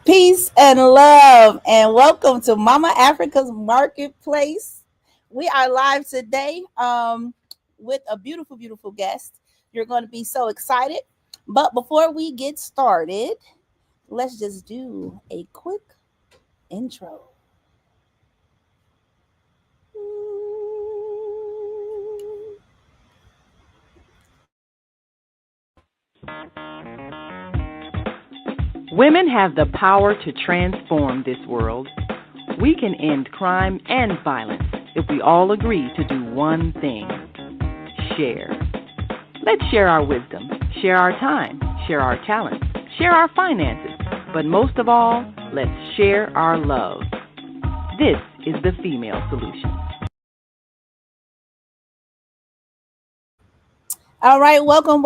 Peace and love, and welcome to Mama Africa's Marketplace. We are live today with a beautiful, beautiful guest. You're going to be so excited. But before we get started, let's just do a quick intro. Women have the power to transform this world. We can end crime and violence if we all agree to do one thing: share. Let's share our wisdom, share our time, share our talents, share our finances, but most of all, let's share our love. This is the female solution. All right, welcome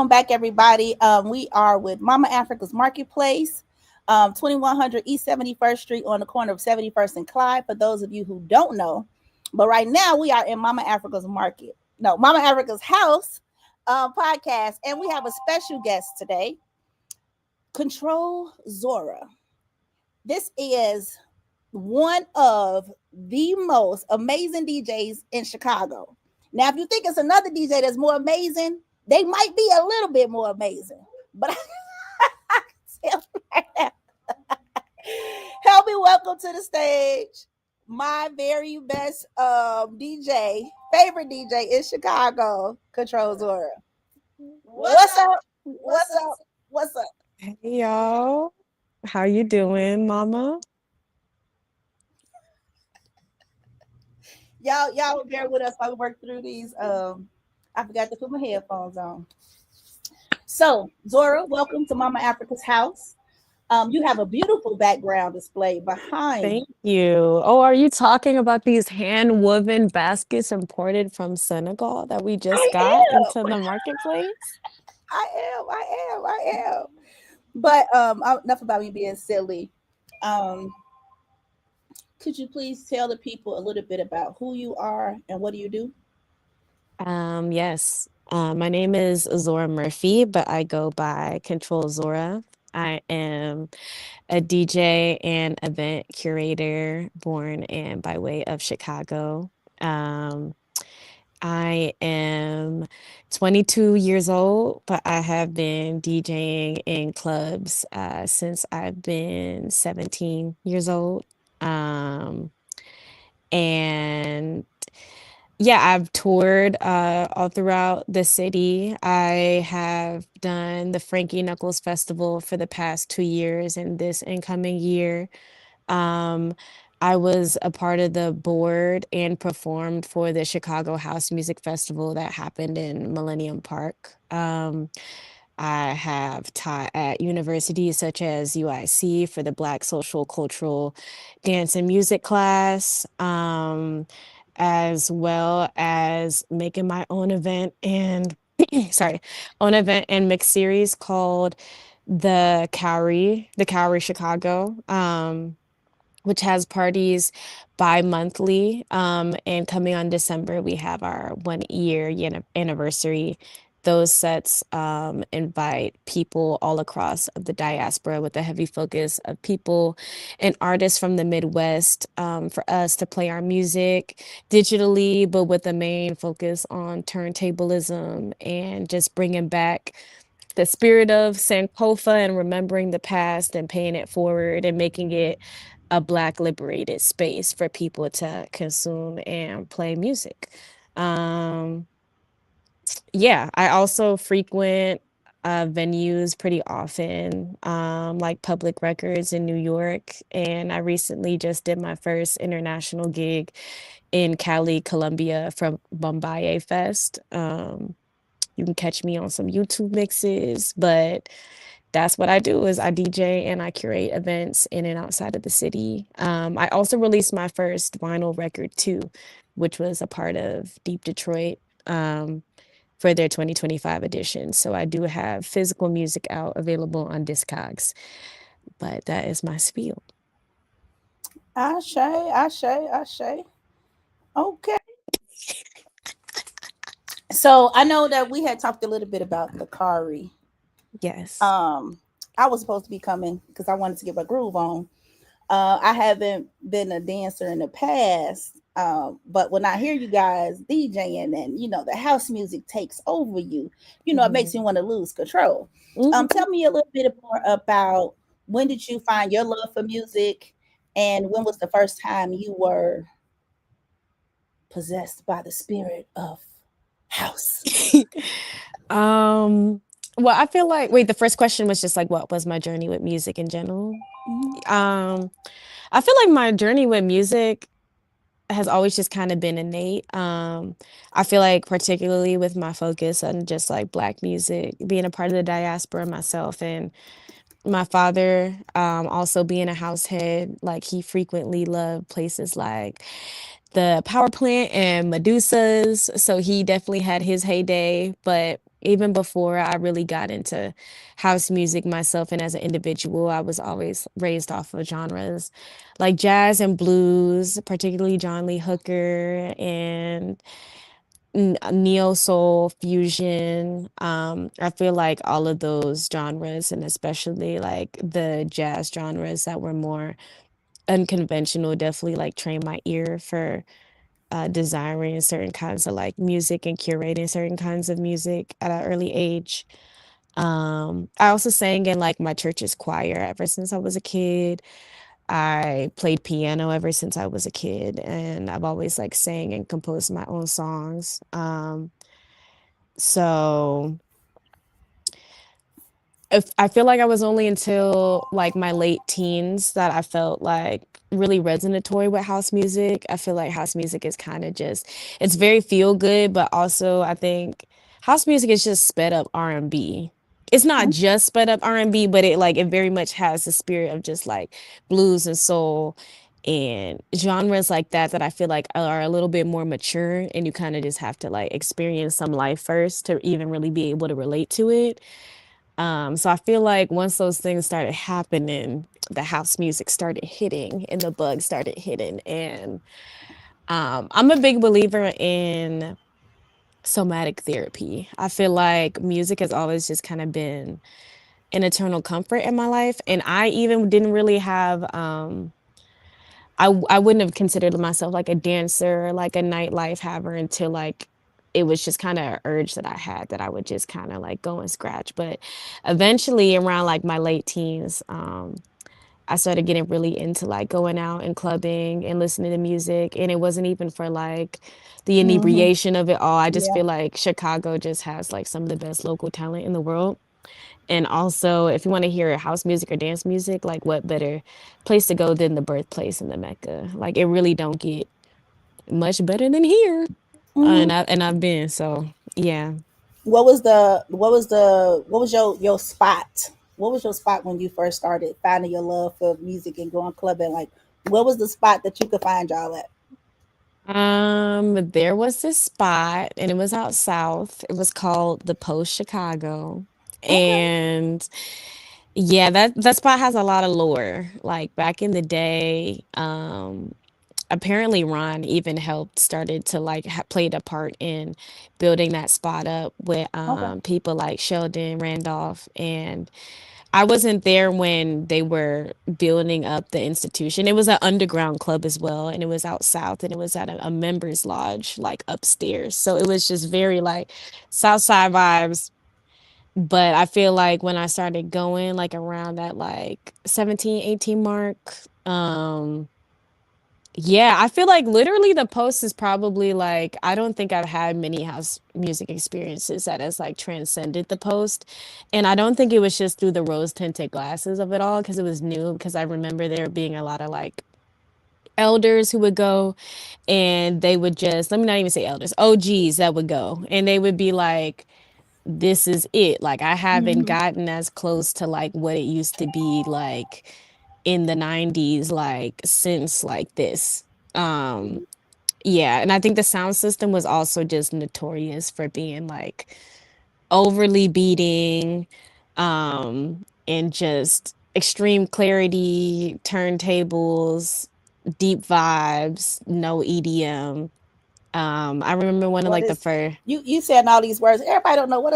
back, everybody. We are with Mama Africa's Marketplace, 2100 East 71st Street on the corner of 71st and Clyde, for those of you who don't know. But right now, we are in Mama Africa's Mama Africa's House podcast, and we have a special guest today, Ctrlzora. This is one of the most amazing DJs in Chicago. Now, if you think it's another DJ that's more amazing, they might be a little bit more amazing. But help me welcome to the stage my very best favorite DJ in Chicago, Ctrlzora. What's up? What's up? What's up? Hey y'all, how you doing, Mama? Y'all bear with us while we work through these. I forgot to put my headphones on. So, Zora, welcome to Mama Africa's House. You have a beautiful background display behind. Thank you. Oh, are you talking about these hand-woven baskets imported from Senegal that we just got into the marketplace? I am. But enough about me being silly. Could you please tell the people a little bit about who you are and what do you do? Yes. My name is Zora Murphy, but I go by Ctrlzora. I am a DJ and event curator born and by way of Chicago. Um, I am 22 years old, but I have been DJing in clubs since I've been 17 years old. Um, and yeah, I've toured all throughout the city. I have done the Frankie Knuckles Festival for the past 2 years, and this incoming year, um, I was a part of the board and performed for the Chicago House Music Festival that happened in Millennium Park. I have taught at universities such as UIC for the Black Social Cultural Dance and Music class, as well as making my own event and sorry, own event and mix series called the Cowrie Chicago. Which has parties bi-monthly. And coming on December, we have our 1 year anniversary. Those sets invite people all across of the diaspora with a heavy focus of people and artists from the Midwest for us to play our music digitally, but with a main focus on turntablism and just bringing back the spirit of Sankofa and remembering the past and paying it forward and making it a Black liberated space for people to consume and play music. Um, yeah, I also frequent venues pretty often, like Public Records in New York. And I recently just did my first international gig in Cali, Colombia from Bombay Fest. You can catch me on some YouTube mixes, but that's what I do is I DJ and I curate events in and outside of the city. I also released my first vinyl record too, which was a part of Deep Detroit for their 2025 edition. So I do have physical music out available on Discogs, but that is my spiel. Ashe. Okay. So I know that we had talked a little bit about the Kari. Yes. I I was supposed to be coming because I wanted to get my groove on. I haven't been a dancer in the past, but when I hear you guys DJing and the house music takes over you, it makes me Mhm. want to lose control. Mhm. Tell me a little bit more about when did you find your love for music, and when was the first time you were possessed by the spirit of house? Um, well, I feel like wait, the first question was just like what was my journey with music in general? Mhm. Um, I feel like my journey with music has always just kind of been innate. I feel like particularly with my focus on just like Black music, being a part of the diaspora myself, and my father also being a house head, like he frequently loved places like the power plant and Medusas. So he definitely had his heyday. But even before I really got into house music myself and as an individual, I was always raised off of genres like jazz and blues, particularly John Lee Hooker and neo soul fusion. I feel like all of those genres, and especially like the jazz genres that were more unconventional, definitely like trained my ear for desiring certain kinds of like music and curating certain kinds of music at an early age. I also sang in like my church's choir ever since I was a kid. I played piano ever since I was a kid, and I've always like sang and composed my own songs. So if I feel like I was only until like my late teens that I felt like really resonatory with house music. I feel like house music is kind of just it's very feel good, but also I think house music is just sped up R&B. It's not just sped up R&B, but it very much has the spirit of just like blues and soul and genres like that that I feel like are a little bit more mature, and you kind of just have to like experience some life first to even really be able to relate to it. So I feel like once those things started happening, the house music started hitting and the bug started hitting. And I'm a big believer in somatic therapy. I feel like music has always just kind of been an eternal comfort in my life. And I even didn't really have I wouldn't have considered myself like a dancer or like a nightlife haver until like it was just kind of an urge that I had that I would just kind of like go and scratch. But eventually around like my late teens, I started getting really into like going out and clubbing and listening to music. And it wasn't even for like the Mm-hmm. inebriation of it all. I just Yeah. feel like Chicago just has like some of the best local talent in the world. And also, if you want to hear house music or dance music, like what better place to go than the birthplace in the Mecca? Like it really don't get much better than here. Mm-hmm. And I've been, so yeah. What was your spot? What was your spot when you first started finding your love for music and going clubbing? Like, what was the spot that you could find y'all at? There was this spot and it was out south. It was called the Post Chicago. Okay. And yeah, that spot has a lot of lore. Like back in the day, apparently Ron even helped started to like played a part in building that spot up with Okay. people like Sheldon Randolph. And I wasn't there when they were building up the institution. It was an underground club as well, and it was out south, and it was at a members lodge like upstairs. So it was just very like south side vibes. But I feel like when I started going like around that like 17, 18 mark, yeah, I feel like literally the post is probably like I don't think I've had many house music experiences that has like transcended the post. And I don't think it was just through the rose tinted glasses of it all because it was new because I remember there being a lot of like elders who would go and they would just let me not even say elders, OGs that would go and they would be like this is it. Like I haven't Mm-hmm. gotten as close to like what it used to be like in the 90s like since like this. Um yeah, and I think the sound system was also just notorious for being like overly beating and just extreme clarity, turntables, deep vibes, no EDM. I remember one of What like the is first you saying all these words? Everybody don't know what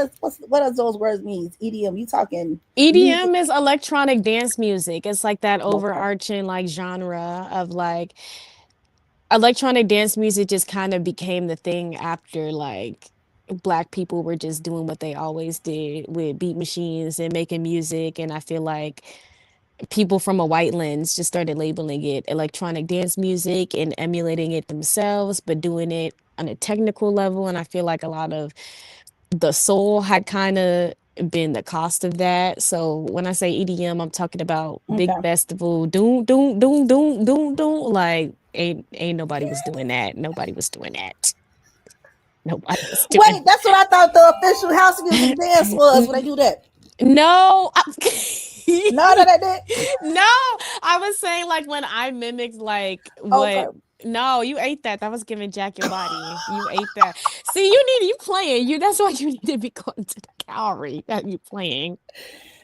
does those words mean? EDM. You talking music? EDM is electronic dance music. It's like that Okay. overarching like genre of like electronic dance music just kind of became the thing after like black people were just doing what they always did with beat machines and making music. And I feel like people from a white lens just started labeling it electronic dance music and emulating it themselves, but doing it on a technical level. And I feel like a lot of the soul had kind of been the cost of that. So when I say EDM, I'm talking about big Okay. festival, doom, doom, doom, doom, doom, doom. Like ain't nobody was doing that. Nobody was doing that. Nobody was doing Wait, that's what I thought the official house music dance was when they do that. no. No, no, that did. No, I was saying like when I mimicked like Okay. what no, you ate that. That was giving Jack your body. You ate that. See, you playing. That's why you need to be going to the gallery that you playing.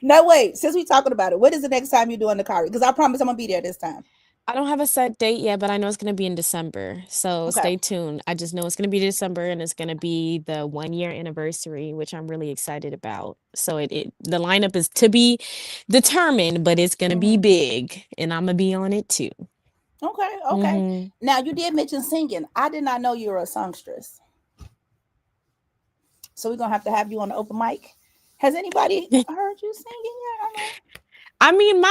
No, wait. Since we talking about it, what is the next time you doing the car? Because I promise I'm gonna be there this time. I don't have a set date yet, but I know it's gonna be in December. So Okay. stay tuned. I just know it's gonna be December and it's gonna be the 1 year anniversary, which I'm really excited about. So it the lineup is to be determined, but it's gonna be Hmm. big and I'm gonna be on it too. Okay. Okay. Hmm. Now you did mention singing. I did not know you were a songstress, so we're gonna have you on the open mic. Has anybody heard you singing yet? I know. I mean,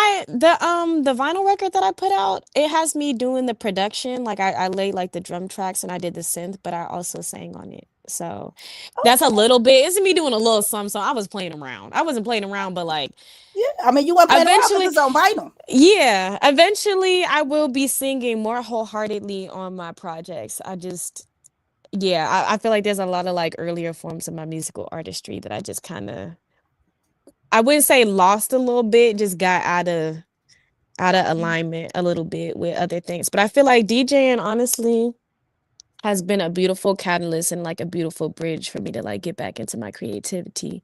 the vinyl record that I put out, it has me doing the production. Like I laid like the drum tracks and I did the synth, but I also sang on it. So that's a Okay. little bit. It's me doing a little something. So I was playing around. I wasn't playing around, but like Yeah. I mean, you weren't playing around because eventually, it's on vinyl. yeah, eventually I will be singing more wholeheartedly on my projects. Yeah, I feel like there's a lot of like earlier forms of my musical artistry that I just kind of, I wouldn't say lost a little bit, just got out of alignment a little bit with other things. But I feel like DJing honestly has been a beautiful catalyst and like a beautiful bridge for me to like get back into my creativity.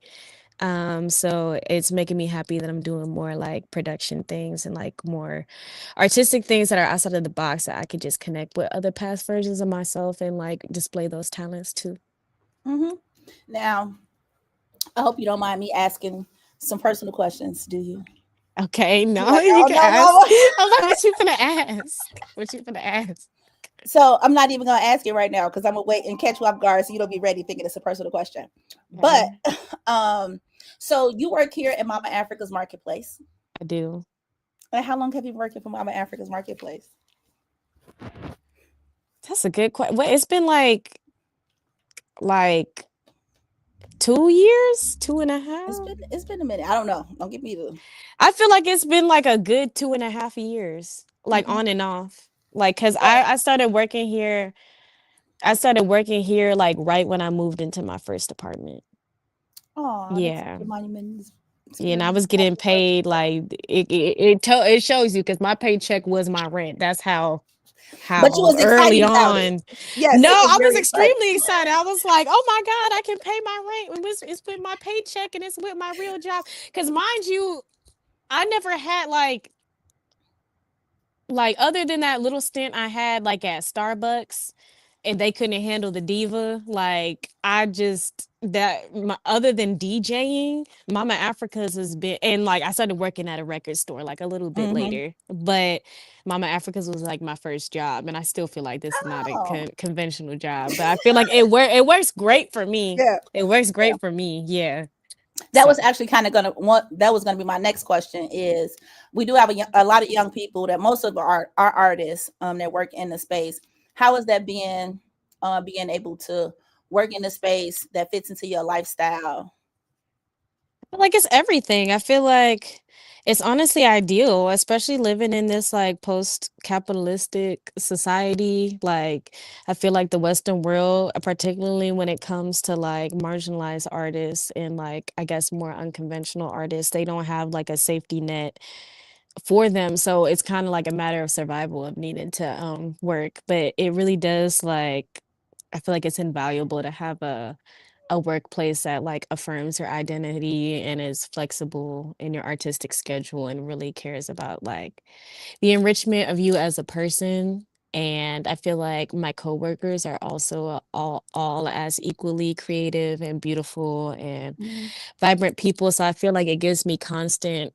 So it's making me happy that I'm doing more like production things and like more artistic things that are outside of the box that I could just connect with other past versions of myself and like display those talents too. Hmm. Now, I hope you don't mind me asking some personal questions. Do you? Okay, You no, like, you oh can no, ask. mama. I'm like, what you gonna ask? What you gonna ask? So I'm not even gonna ask it right now because I'm gonna wait and catch you off guard so you don't be ready thinking it's a personal question. But Okay, um, so you work here at Mama Africa's Marketplace. I do. And how long have you been working for Mama Africa's Marketplace? That's a good question. Well, it's been like 2 years, two and a half. It's been a minute. I don't know. Don't give me the. I feel like it's been like a good 2.5 years, like Hmm. on and off. Like, cause Oh, I started working here. I started working here like right when I moved into my first apartment. oh, that's such Yeah. a monument Yeah, and I experience. was getting paid like it shows you because my paycheck was my rent. That's But you how was early excited about it. on. Yes, No, it was I was very exciting. extremely excited. I was like, "Oh my God, I can pay my rent. It's with my paycheck and it's with my real job." Because mind you, I never had like other than that little stint I had like at Starbucks and they couldn't handle the diva. Like I just other than DJing, Mama Africa's has been and like I started working at a record store like a little bit Hmm. later, but Mama Africa's was like my first job, and I still feel like this is not a Oh, conventional job, but I feel like it works great for me. yeah. It works Yeah. great for me. Yeah. That So was actually kind of gonna what that was gonna be my next question is we do have a lot of young people that most of our artists that work in the space. How is that being able to work in a space that fits into your lifestyle? like it's everything. I feel like it's honestly ideal, especially living in this like post-capitalistic society. Like I feel like the Western world, particularly when it comes to like marginalized artists and like I guess more unconventional artists, they don't have like a safety net for them. So it's kind of like a matter of survival of needing to work. But it really does like I feel like it's invaluable to have a workplace that like affirms your identity and is flexible in your artistic schedule and really cares about like the enrichment of you as a person And I feel like my coworkers are also all as equally creative and beautiful and Mhm. vibrant people. So I feel like it gives me constant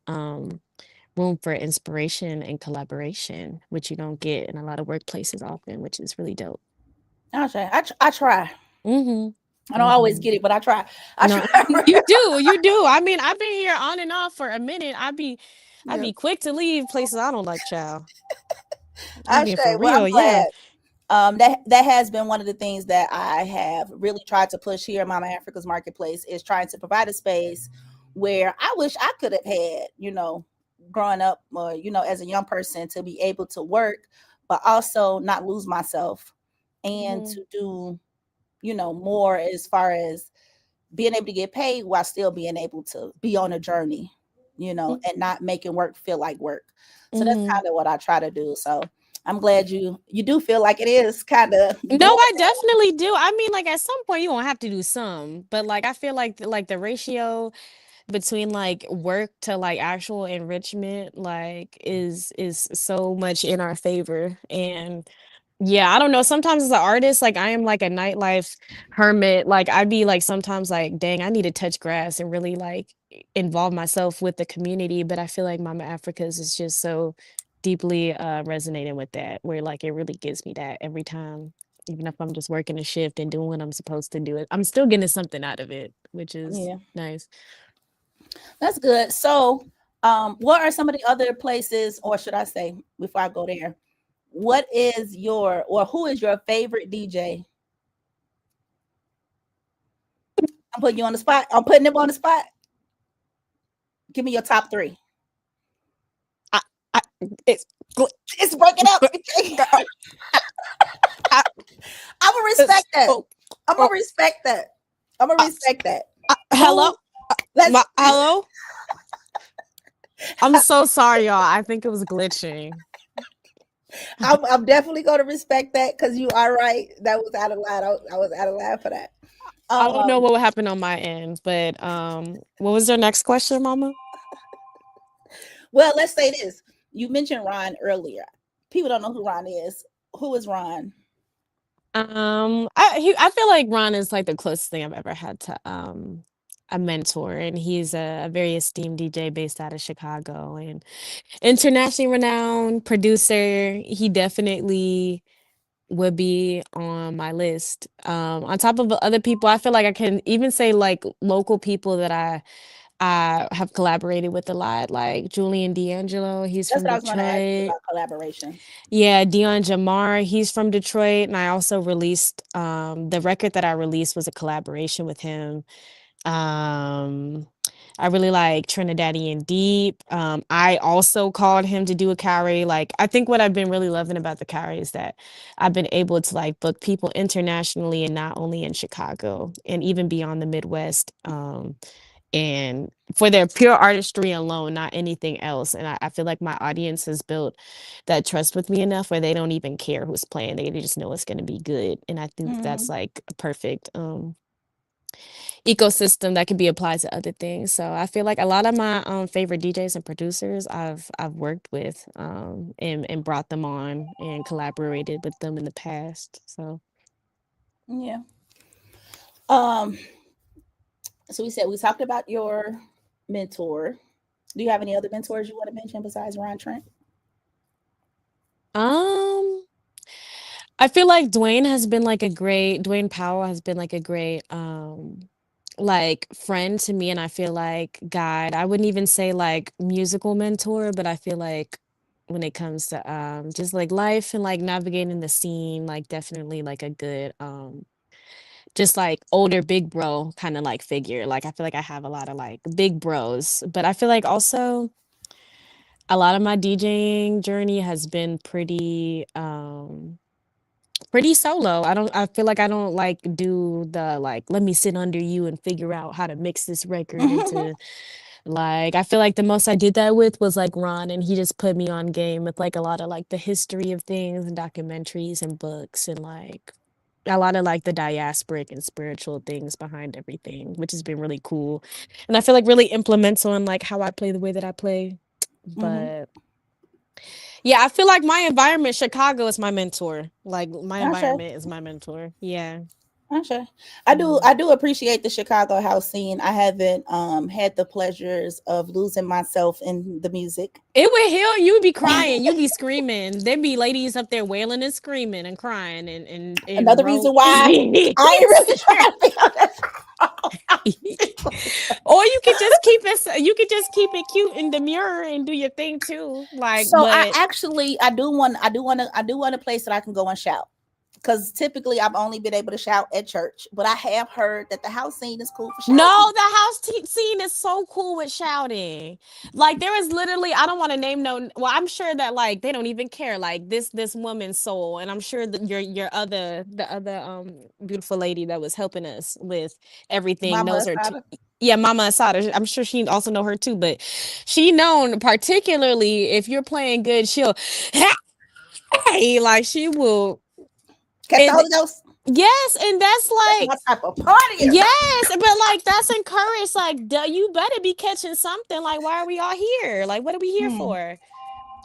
room for inspiration and collaboration, which you don't get in a lot of workplaces often, which is really dope. I try. Mhm. I don't always Mhm. get it, but I try. I No, try. you do, you do. I mean, I've been here on and off for a minute. I'd Yeah. be quick to leave places I don't like, child. I'm I being say, for well, I'm real, yeah. glad. That has been one of the things that I have really tried to push here in Mama Africa's Marketplace is trying to provide a space where I wish I could have had, growing up or, as a young person to be able to work, but also not lose myself and Mhm. to do, more as far as being able to get paid while still being able to be on a journey, and not making work feel like work. So that's Mhm. kind of what I try to do. So I'm glad you do feel like it is kind of No, going I that way. definitely do. I mean, like at some point you gonna have to do some, but like I feel like the ratio between like work to like actual enrichment like is so much in our favor. And yeah, I don't know, sometimes as an artist, like I am like a nightlife hermit. Like I'd be like sometimes like, dang, I need to touch grass and really like involve myself with the community. But I feel like Mama Africa's is just so deeply resonating with that, where like it really gives me that every time. Even if I'm just working a shift and doing what I'm supposed to do, it I'm still getting something out of it, which is Yeah, nice. that's good. So, what are some of the other places, or should I say, before I go there, what is your or who is your favorite DJ? I'm putting you on the spot. I'm putting them on the spot. Give me your top three. I, I, it's It's breaking up. I'm gonna respect that. oh, I'm oh, gonna respect that. I'm gonna uh, respect that. hello, Who? Let's. hello. I'm so sorry, y'all. I think it was glitching. I'm definitely gonna respect that because you are right. That was out of line. I was out of line for that. I don't know Um. what happened on my end, but what was your next question, Mama? Well, let's say this. You mentioned Ron earlier. People don't know who Ron is. Who is Ron? I feel like Ron is like the closest thing I've ever had to a mentor, and he's a very esteemed DJ based out of Chicago and internationally renowned producer. He definitely would be on my list. On top of other people, I feel like I can even say like local people that I have collaborated with a lot, like Julian D'Angelo. He's That's from what I was going to ask you Detroit. about collaborations. Yeah, Dion Jamar, he's from Detroit, and I also released the record that I released was a collaboration with him. Um, I really like Trinidadian Deep. I also called him to do a carry. Like, I think what I've been really loving about the carry is that I've been able to like book people internationally and not only in Chicago and even beyond the Midwest. And for their pure artistry alone, not anything else. And I feel like my audience has built that trust with me enough where they don't even care who's playing. They just know it's going to be good. And I think that's Hmm. like a perfect ecosystem that can be applied to other things. So I feel like a lot of my favorite DJs and producers I've worked with and brought them on and collaborated with them in the past. So Yeah. Um. So we talked about your mentor. Do you have any other mentors you want to mention besides Ron Trent? um I feel like Dwayne Powell has been like a great like friend to me, and I feel like guide. I wouldn't even say like musical mentor, but I feel like when it comes to just like life and like navigating the scene, like definitely like a good just like older big bro kind of like figure. Like I feel like I have a lot of like big bros, but I feel like also a lot of my DJing journey has been pretty solo. I feel like I don't like do the like let me sit under you and figure out how to mix this record into like I feel like the most I did that with was like Ron, and he just put me on game with like a lot of like the history of things and documentaries and books and like a lot of like the diasporic and spiritual things behind everything, which has been really cool. And I feel like really implements on like how I play the way that I play. Hmm. But Yeah, I feel like my environment, Chicago, is my mentor. Like my I'm sure. environment is my mentor. Yeah. I'm sure. I do appreciate the Chicago house scene. I haven't had the pleasures of losing myself in the music. It would heal. You would be crying. You'd be screaming. There'd be ladies up there wailing and screaming and crying and Another roll. reason why I ain't really trying to be on that. Or you could just keep it. You could just keep it cute in the mirror and do your thing too. Like, So but I do want a place that I can go and shout. Because typically I've only been able to shout at church, but I have heard that the house scene is cool for shouting. no, the scene is so cool with shouting. Like there is literally, I don't want to name no. Well, I'm sure that like they don't even care. Like this woman's soul, and I'm sure that the other beautiful lady that was helping us with everything Mama knows her too. Asada. Yeah, Mama Asada. I'm sure she also know her too, but she known particularly if you're playing good, she'll hey, like she will. Catch the And Holy Ghost. yes, and that's That's like my type of party. yes, but like that's encouraged. Like, duh, you better be catching something. Like, why are we all here? Like, what are we here Hmm. for?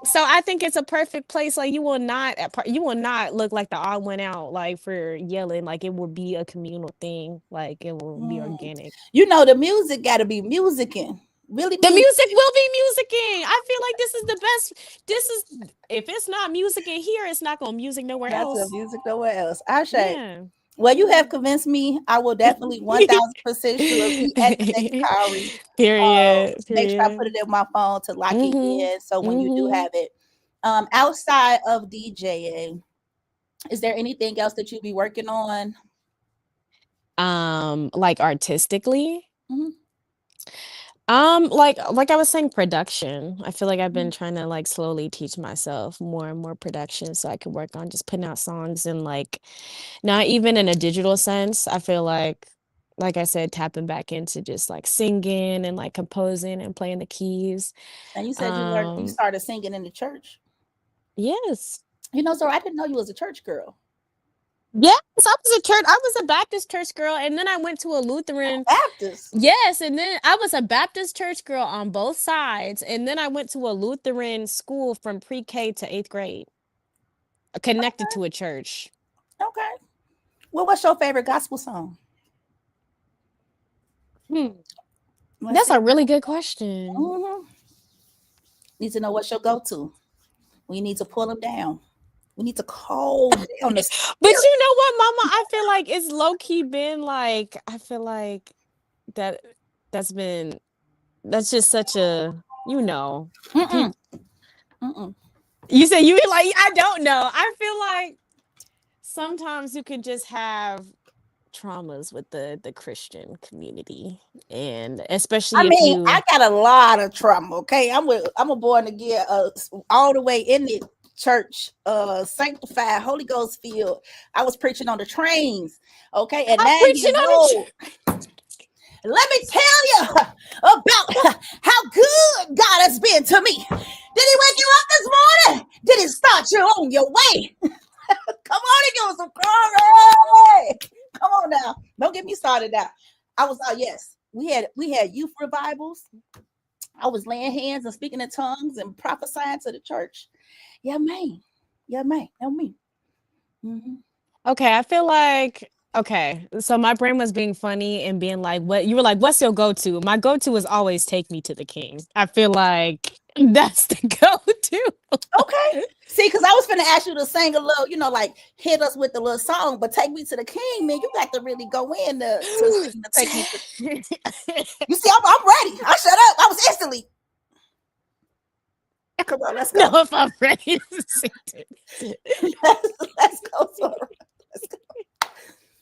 So I think it's a perfect place. Like, you will not look like the odd one out. Like for yelling. Like it will be a communal thing. Like it will be Hmm. organic. You know the music got to be musicking. Really The music. music will be musicking. I feel like this is the best. This is if it's not music in here, it's not gonna music nowhere That's the else. music nowhere else. I say. Yeah. Well, you have convinced me. I will definitely 1000% sure be at the next Kari. Period. Make sure I put Period. it in my phone to lock it Mhm. in. So when you do Mhm. have it, outside of DJing, is there anything else that you be working on? Like artistically. Mhm, Like I was saying, production. I feel like I've been mhm. trying to like slowly teach myself more and more production so I can work on just putting out songs and like not even in a digital sense. I feel like I said, tapping back into just like singing and like composing and playing the keys. And you said you Um, started singing in the church. yes. You know, so I didn't know you was a church girl. Yes, I was a Baptist church girl, and then I went to a Lutheran. Baptist. Yes, and then I was a Baptist church girl on both sides, and then I went to a Lutheran school from pre-K to 8th grade, connected to a church. Okay. Well, what's your favorite gospel song? Hmm. Let's That's see. a really good question. Mhm. Need to know what's your go-to. We need to pull them down. We need to calm down the But spirit. you know what, Mama? I feel like it's low key been like I feel like that that's been that's just such a Mm-mm, people. mm-mm. You say you like I don't know. I feel like sometimes you can just have traumas with the Christian community, and I especially if mean, you I got a lot of trauma. Okay, I'm a born again, all the way in the church, sanctified, Holy Ghost filled. I was preaching on the trains. Okay, at I'm 9 years preaching on it. old. Let me tell you about how good God has been to me. Did He wake you up this morning? Did He start you on your way? Come on and give us some glory. Come on now. Don't get me started now. I was yes. We had youth revivals. I was laying hands and speaking in tongues and prophesying to the church. Yeah, man. Yeah, man. That me. Mm-hmm. Okay, I feel like okay. So my brain was being funny and being like, "What?" You were like, "What's your go-to?" My go-to is always "Take Me to the King." I feel like that's the go-to. Okay. See, because I was going to ask you to sing a little, like hit us with the little song, but take me to the king, man. You got to really go in to sing to take me to. You see, I'm ready. I shut up. I was instantly. Come on, let's No, go. if I'm ready to sing it. let's go, Zora. Let's go.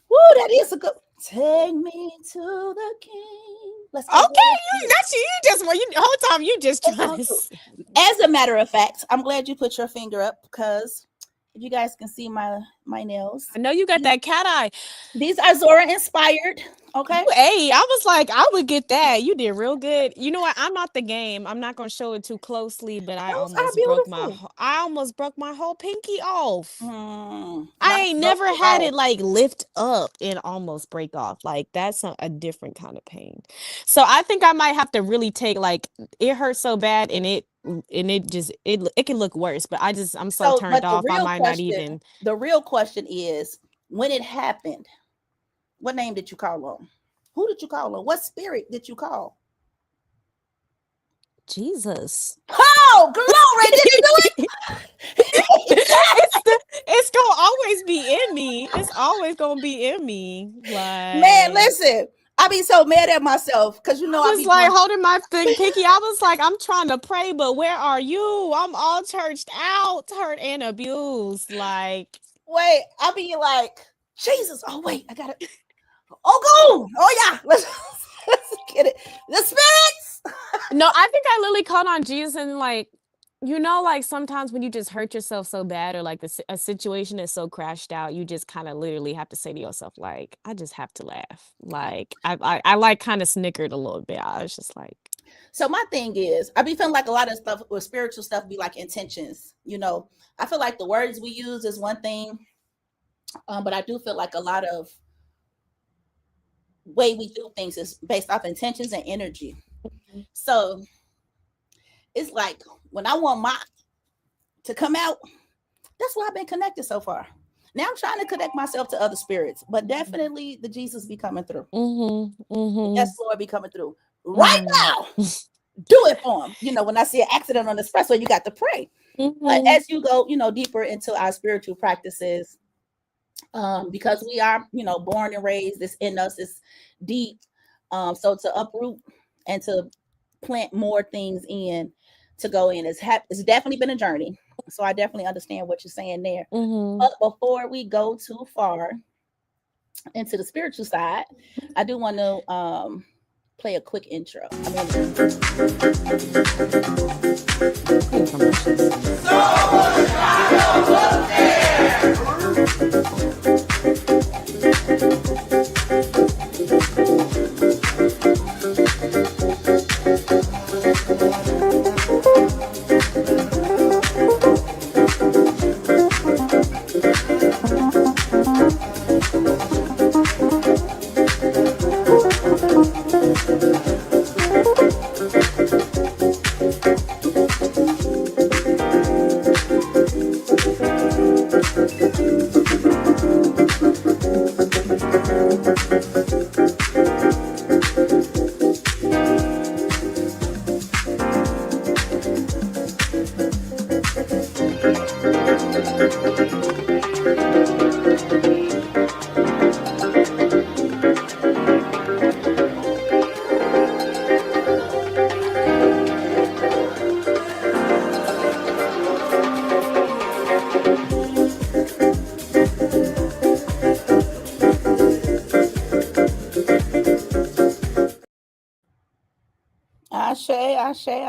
Woo, that is a good. Take me to the king. Let's go. Okay, that's you. Just well, you whole time you just Let's trying go to. through. As a matter of fact, I'm glad you put your finger up because if you guys can see my my nails. I know you got that cat eye. These are Zora inspired. Okay. Hey, I was like, I would get that. You did real good. You know what? I'm not the game. I'm not gonna show it too closely, but I Those are almost broke beautiful. I almost broke my whole pinky off. I Mine ain't broke never it had off. it like lift up and almost break off. Like that's a different kind of pain. So I think I might have to really take like it hurts so bad and it just it can look worse. But I'm so So, turned but off. I might not even. the real question is when it happened, what name did you call on? Who did you call on? What spirit did you call? Jesus. Oh, glory! Did he do it? It's gonna always be in me. It's always gonna be in me. Like, Man, listen, I be so mad at myself because you know I I was be like doing. holding my pinky. I was like, I'm trying to pray, but where are you? I'm all churched out, hurt and abused. Like, Wait, I be like, Jesus. Oh wait, I got it. Oh go! Oh yeah, let's get it. The spirits. no, I think I literally called on Jesus and like, you know, like sometimes when you just hurt yourself so bad or like a situation is so crashed out, you just kind of literally have to say to yourself, like, I just have to laugh. Like, I like kind of snickered a little bit. I was just like. So my thing is, I be feeling like a lot of stuff with spiritual stuff be like intentions. You know, I feel like the words we use is one thing, but I do feel like a lot of way we do things is based off intentions and energy. So it's like when I want my to come out, that's why I've been connected so far. Now I'm trying to connect myself to other spirits, but definitely the Jesus be coming through. Yes, Lord be coming through right now. Do it for him. You know, when I see an accident on the expressway, you got to pray. But as you go, you know, deeper into our spiritual practices, because we are, you know, born and raised, this in us is deep. So to uproot and to plant more things in to go in it's definitely been a journey. So I definitely understand what you're saying there. But before we go too far into the spiritual side, I do want to play a quick intro.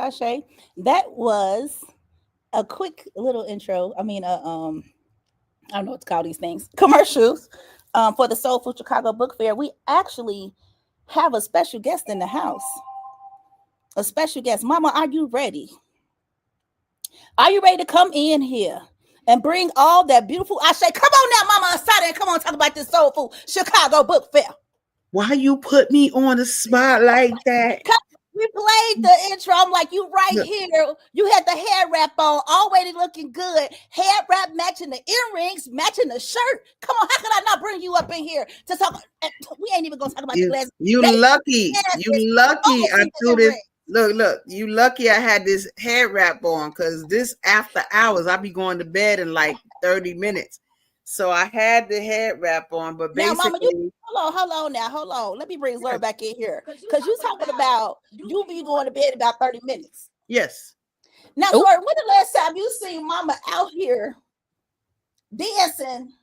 Ashe. That was a quick little intro. I mean, I don't know what to call these things. Commercials for the Soulful Chicago Book Fair. We actually have a special guest in the house. A special guest. Mama, are you ready? Are you ready to come in here and bring all that beautiful Ashe? Come on now, Mama Asada, and come on, talk about this Soulful Chicago Book Fair. Why you put me on the spot like that? We played the intro. I'm like, you right here. You had the hair wrap on, already looking good. Hair wrap matching the earrings, matching the shirt. Come on, how could I not bring you up in here to talk? We ain't even gonna talk about the glass. You lucky. You lucky. I threw this. Look. You lucky I had this hair wrap on because this after hours, I'll be going to bed in like 30 minutes. So I had the head wrap on, but basically, now, Mama, hold on. Let me bring Zora back in here because you talking about you be going to bed about 30 minutes. Yes. Now, Zora, when the last time you seen Mama out here dancing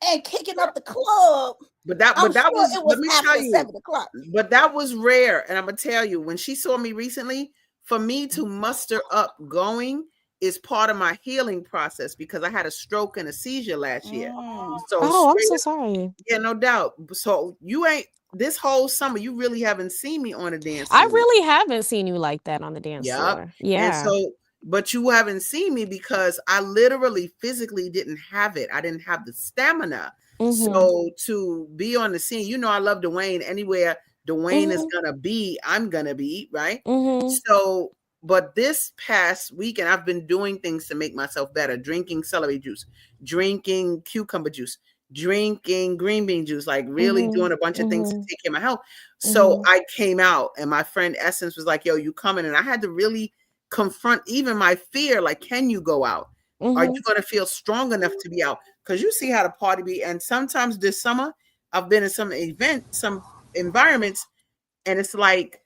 and kicking up the club? But that was let me tell you, 7 o'clock. But that was rare, and I'm gonna tell you, when she saw me recently, for me to muster up going is part of my healing process because I had a stroke and a seizure last year. So I'm so sorry. Yeah, no doubt. So you ain't this whole summer, you really haven't seen me on a dance I floor. really haven't seen you like that on the dance floor. Yeah. And so, but you haven't seen me because I literally physically didn't have it. I didn't have the stamina. So to be on the scene, you know, I love Dwayne. Anywhere Dwayne is gonna be, I'm gonna be, right? So, but this past weekend, I've been doing things to make myself better, drinking celery juice, drinking cucumber juice, drinking green bean juice, like really doing a bunch of things to take care of my health. So I came out and my friend Essence was like, yo, you coming? And I had to really confront even my fear. Like, can you go out? Are you going to feel strong enough to be out? Because you see how the party be. And sometimes this summer, I've been in some some environments, and it's like,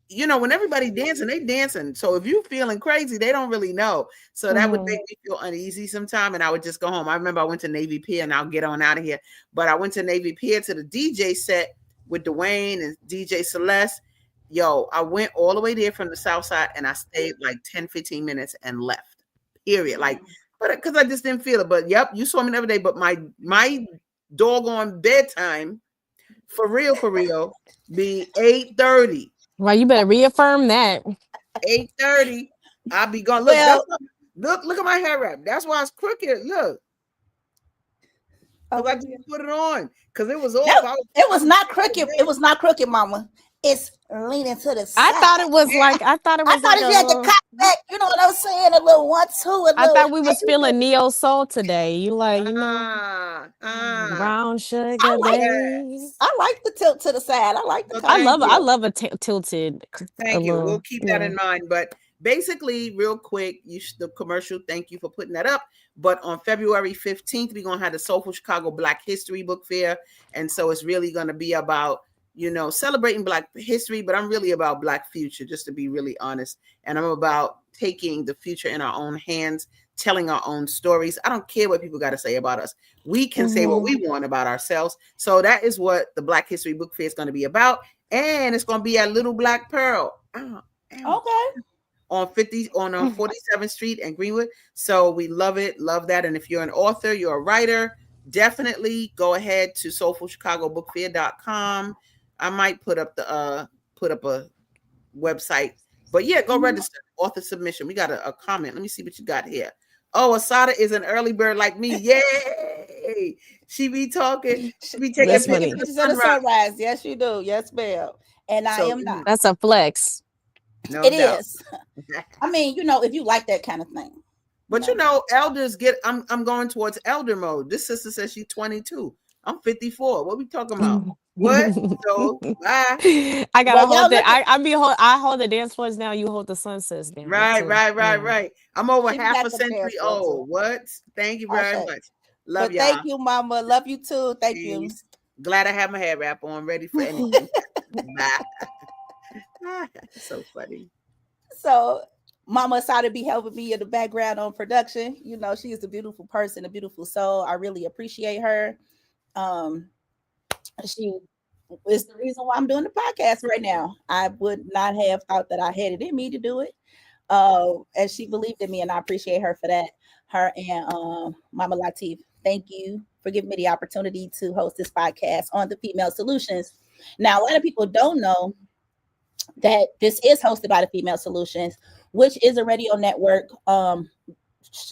you know, when everybody dancing, they dancing. So if you feeling crazy, they don't really know. So that would make me feel uneasy sometime. And I would just go home. I remember I went to Navy Pier, and I'll get on out of here. But I went to Navy Pier to the DJ set with Dwayne and DJ Celeste. Yo, I went all the way there from the South Side, and I stayed like 10, 15 minutes and left. Period. Like, but because I just didn't feel it. But yep, you saw me every day. But my doggone bedtime, for real, be 8:30. Well, you better reaffirm that. 8:30. I'll be gone. Look, look at my hair wrap. That's why it's crooked. Look. I just put it on because it was off. No, it was not crooked. It was not crooked, Mama. It's leaning to the side. I thought it was like I thought you had to cut back. You know what I'm saying? A little 1-2. I thought we was feeling neo soul today. You like, you know, brown sugar. I like the tilt to the side. I like the. I love a tilted. Thank you. We'll keep that in mind. But basically, real quick, the commercial. Thank you for putting that up. But on February 15th, we're gonna have the Soulful Chicago Black History Book Fair, and so it's really gonna be about, you know, celebrating Black history, but I'm really about Black future, just to be really honest. And I'm about taking the future in our own hands, telling our own stories. I don't care what people got to say about us. We can say what we want about ourselves. So that is what the Black History Book Fair is going to be about. And it's going to be at Little Black Pearl. Okay. On 47th Street and Greenwood. So we love it. Love that. And if you're an author, you're a writer, definitely go ahead to soulfulchicagobookfair.com. I might put up a website, but yeah, go register. Author submission. We got a comment. Let me see what you got here. Oh, Asada is an early bird like me. Yay! She be talking. She be taking pictures of the sunrise. Yes, you do. Yes, ma'am. And I am not. That's a flex. No it doubt. Is. I mean, you know, if you like that kind of thing. But you know, elders get. I'm going towards elder mode. This sister says she's 22. I'm 54. What we talking about? What? So bye. I gotta hold it. I hold the dance floors now. You hold the sunsets down. Right. I'm over half a century old. What? Thank you very much. Love y'all. Thank you, Mama. Love you too. Thank you. Glad I have my hair wrap on, ready for anything. Bye. So funny. So Mama Asada be helping me in the background on production. You know, she is a beautiful person, a beautiful soul. I really appreciate her. She is the reason why I'm doing the podcast right now. I would not have thought that I had it in me to do it. And she believed in me, and I appreciate her for that. Her and Mama Latif, thank you for giving me the opportunity to host this podcast on the Female Solutions. Now, a lot of people don't know that this is hosted by the Female Solutions, which is a radio network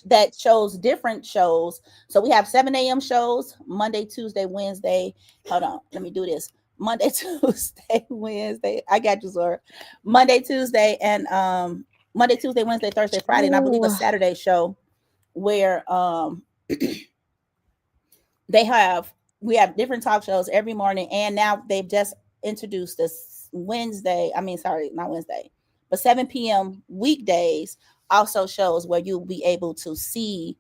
that shows different shows. So we have 7 a.m. shows, Monday, Tuesday, Wednesday. Hold on, let me do this. Monday, Tuesday, Wednesday. I got you, Zora. Monday, Tuesday, and Monday, Tuesday, Wednesday, Thursday, Friday, and I believe a Saturday show where we have different talk shows every morning, and now they've just introduced this Wednesday. I mean, sorry, not Wednesday, but 7 p.m. weekdays also shows where you'll be able to see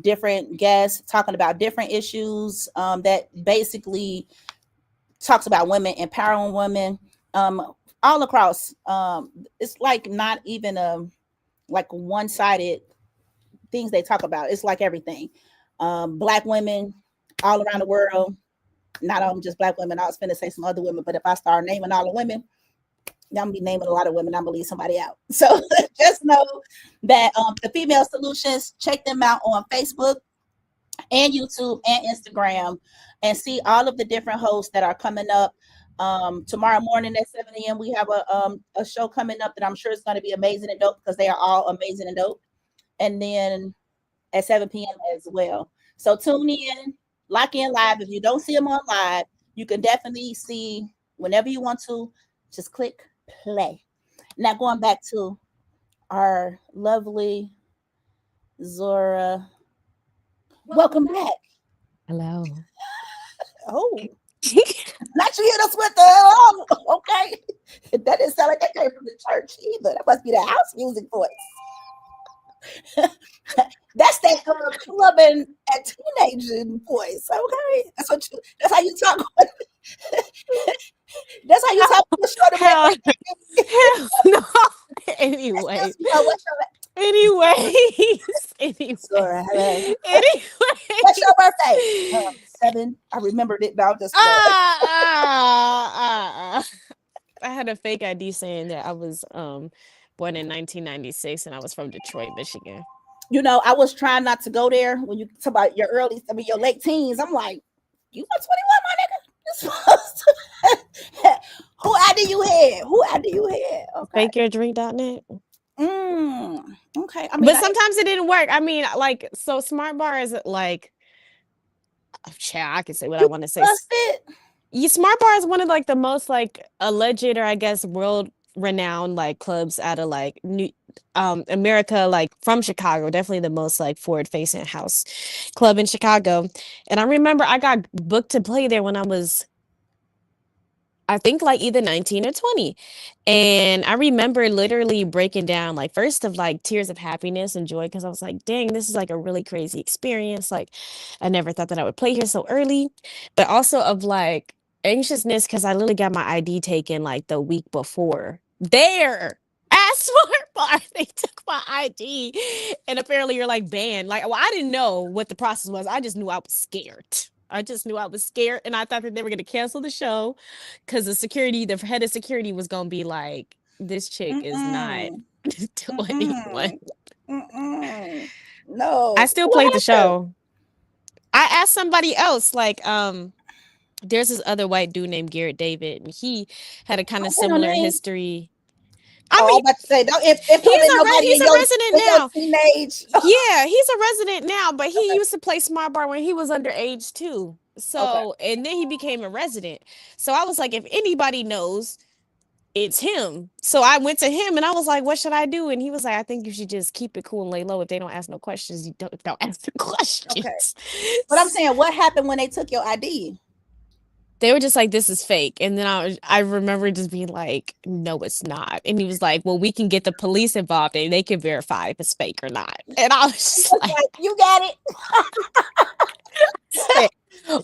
different guests talking about different issues that basically talks about women, empowering women all across. It's like not even like one-sided things they talk about. It's like everything. Black women all around the world, not only just Black women. I was finna say some other women, but if I start naming all the women, I'm gonna be naming a lot of women. I'm gonna leave somebody out. So just know that the Female Solutions, check them out on Facebook and YouTube and Instagram, and see all of the different hosts that are coming up. Tomorrow morning at 7 a.m. we have a show coming up that I'm sure is going to be amazing and dope, because they are all amazing and dope. And then at 7 p.m. as well. So tune in, lock in live. If you don't see them on live, you can definitely see whenever you want to. Just click play. Now going back to our lovely Zora. Welcome back. Hello. Oh, not you hit us with the okay. That didn't sound like that came from the church either. That must be the house music voice. That's that clubbing at teenager voice. Okay, that's how you talk. That's how you talk. Hell no. Anyway. Anyway. Sorry, what's your birthday? 7. I remembered it now. Just I had a fake ID saying that I was born in 1996 and I was from Detroit, Michigan. You know, I was trying not to go there when you talk about your your late teens. I'm like, you were 21, my nigga. Who ID you had? Okay. Fakeyourdrink.net. Okay. I mean, but sometimes it didn't work. I mean, like, so Smartbar is like, I can say what I want to say. Smartbar is one of like the most like alleged, or I guess world renowned like clubs out of like America, like from Chicago. Definitely the most like forward facing house club in Chicago. And I remember I got booked to play there when I was, I think, like either 19 or 20. And I remember literally breaking down, like, first of like tears of happiness and joy, because I was like, dang, this is like a really crazy experience. Like, I never thought that I would play here so early, but also of like anxiousness because I literally got my ID taken like the week before. There at Smartbar, they took my ID, and apparently you're like banned. Like, well, I didn't know what the process was. I just knew I was scared. And I thought that they were going to cancel the show because the head of security was going to be like, this chick is not 21. No. I still played the show. I asked somebody else, like, there's this other white dude named Garrett David, and he had a kind of similar history. I mean, about to say, no, if he's a resident now. Teenage. Yeah, he's a resident now, but he used to play Smartbar when he was underage too. So, and then he became a resident. So I was like, if anybody knows, it's him. So I went to him and I was like, what should I do? And he was like, I think you should just keep it cool and lay low. If they don't ask no questions, you don't ask the questions. Okay. But I'm saying, what happened when they took your ID? They were just like, this is fake. And then I remember just being like, no, it's not. And he was like, well, we can get the police involved and they can verify if it's fake or not. And I was just like, you got it.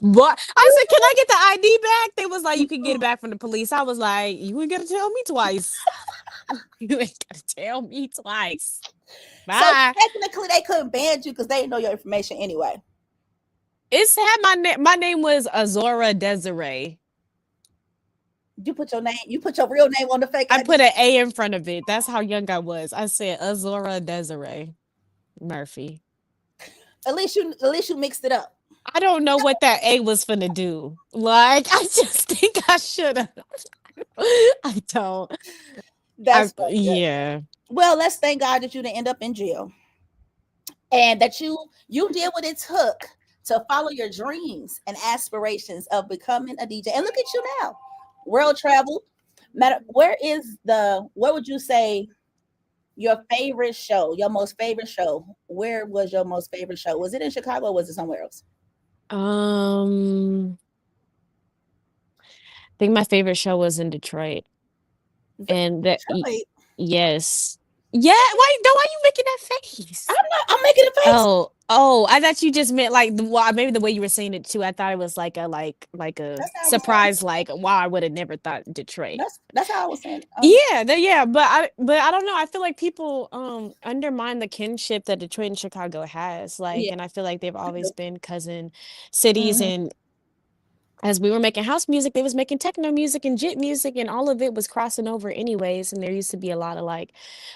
What? I said, can I get the ID back? They was like, you can get it back from the police. I was like, you ain't gotta tell me twice. You ain't gotta tell me twice. Bye. So technically they couldn't ban you because they didn't know your information anyway. It's had my name was Zora Desiree. You put your name, you put your real name on the fake ID? I put an A in front of it. That's how young I was. I said Zora Desiree Murphy. At least you mixed it up. I don't know what that A was finna do. Like, I just think I should have. I don't. That's yeah. Well, let's thank God that you didn't end up in jail, and that you did what it took to follow your dreams and aspirations of becoming a DJ. And look at you now, world travel. What would you say your favorite show, your most favorite show? Where was your most favorite show? Was it in Chicago or was it somewhere else? I think my favorite show was in Detroit. And that, yes. Yeah, why are you making that face? I'm making a face. Oh, I thought you just meant like maybe the way you were saying it too. I thought it was like a surprise, like, wow, I would have never thought Detroit. That's how I was saying. Yeah, but I don't know. I feel like people undermine the kinship that Detroit and Chicago has. Like, and I feel like they've always been cousin cities, and as we were making house music, they was making techno music and jit music, and all of it was crossing over anyways. And there used to be a lot of like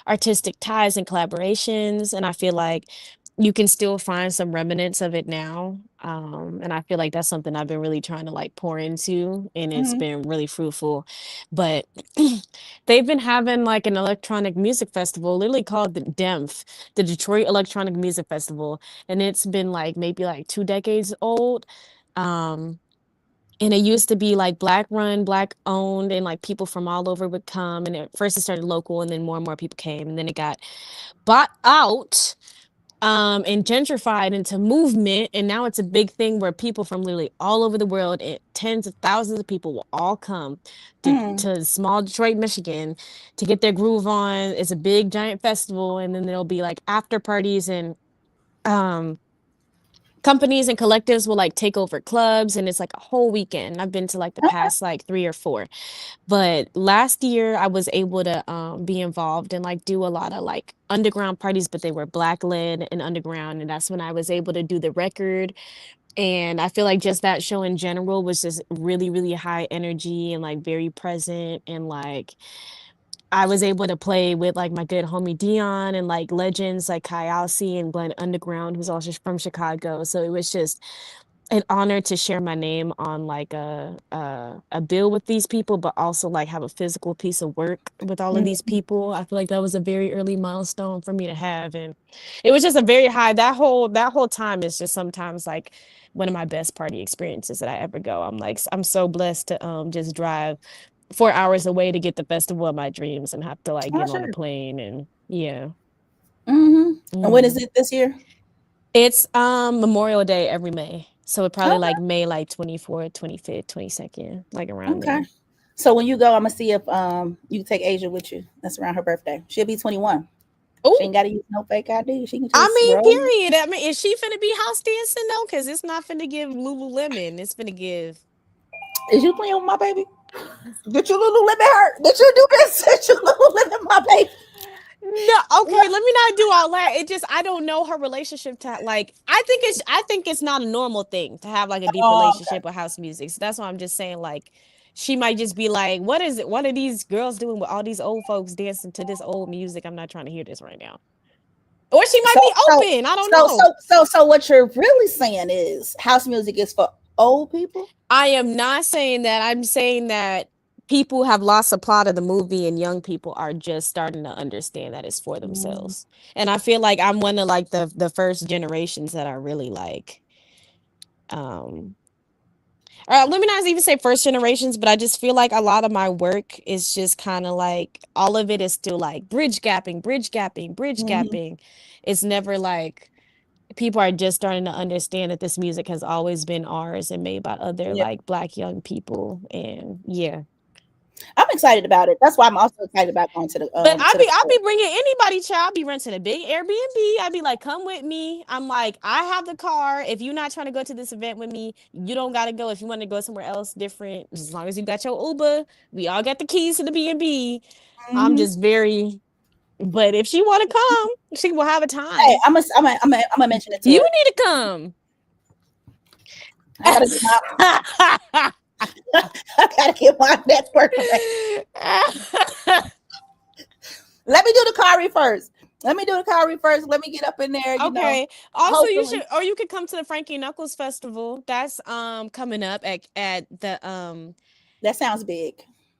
artistic ties and collaborations. And I feel like you can still find some remnants of it now. And I feel like that's something I've been really trying to like pour into, and it's Mm-hmm. been really fruitful. But they've been having like an electronic music festival, literally called the DEMF, the Detroit Electronic Music Festival. And it's been like maybe like 2 decades old. Um, and it used to be like Black run, Black owned, and like people from all over would come. And at first it started local, and then more and more people came. And then it got bought out and gentrified into movement. And now it's a big thing where people from literally all over the world, and tens of thousands of people will all come Mm-hmm. to small Detroit, Michigan to get their groove on. It's a big giant festival. And then there'll be like after parties, and um companies and collectives will like take over clubs, and it's like a whole weekend. I've been to like the Okay. past like 3 or 4, but last year I was able to be involved and like do a lot of like underground parties, but they were Black led and underground, and that's when I was able to do the record. And I feel like just that show in general was just really really high energy and like very present, and like I was able to play with like my good homie Dion and like legends like Kai Alcee and Glenn Underground, who's also from Chicago. So it was just an honor to share my name on like a bill with these people, but also like have a physical piece of work with all of these Mm-hmm. people. I feel like that was a very early milestone for me to have, and it was just a very high. That whole time is just sometimes like one of my best party experiences that I ever go. I'm so blessed to just drive 4 hours away to get the festival of my dreams and have to like Oh, get on a sure. plane, and yeah. Mm-hmm. And when is Mhm. it this year? It's Memorial Day every May. So it probably Okay. like May like 24th, 25th, 22nd, like around Okay. there. So when you go, I'm gonna see if you can take Asia with you. That's around her birthday. She'll be 21. She Oh, ain't gotta use no fake ID. She can I just mean, roll. period. I mean, is she finna be house dancing though? Because it's not finna give Lululemon. It's finna give. Is you playing with my baby? Did you Lululemon her? Did you do this? Did you Lululemon my baby? No, okay, let me not do all that. It just I don't know her relationship to like I think it's not a normal thing to have like a deep Oh, relationship with house music. So that's why I'm just saying like she might just be like, what is it? What are these girls doing with all these old folks dancing to this old music? I'm not trying to hear this right now. Or she might so be so open. I don't so know. so so so what you're really saying is house music is for old people? I am not saying that. I'm saying that people have lost a plot of the movie and young people are just starting to understand that it's for Mm-hmm. themselves. And I feel like I'm one of like the first generations that are really like um let me not even say first generations, but I just feel like a lot of my work is just kind of like all of it is still like bridge gapping, bridge gapping, bridge Mm-hmm. gapping. It's never like people are just starting to understand that this music has always been ours and made by other Yeah. like Black young people. And yeah. I'm excited about it. That's why I'm also excited about going But to the I'll club. be bringing anybody, child. I'll be renting a big Airbnb. I'd be like, come with me. I'm like, I have the car. If you're not trying to go to this event with me, you don't gotta go. If you want to go somewhere else different, as long as you got your Uber, we all got the keys to the B&B. I'm Mm-hmm. just very. But if she want to come, she will have a Hey, time. I'm gonna mention it to You her. need to come. I gotta get my I gotta get my network right. Let me do the Kari first. Let me do the Kari first. Let me get up in there, Okay. Also, you hopefully. should, or you could come to the Frankie Knuckles Festival. That's coming up at the That sounds big.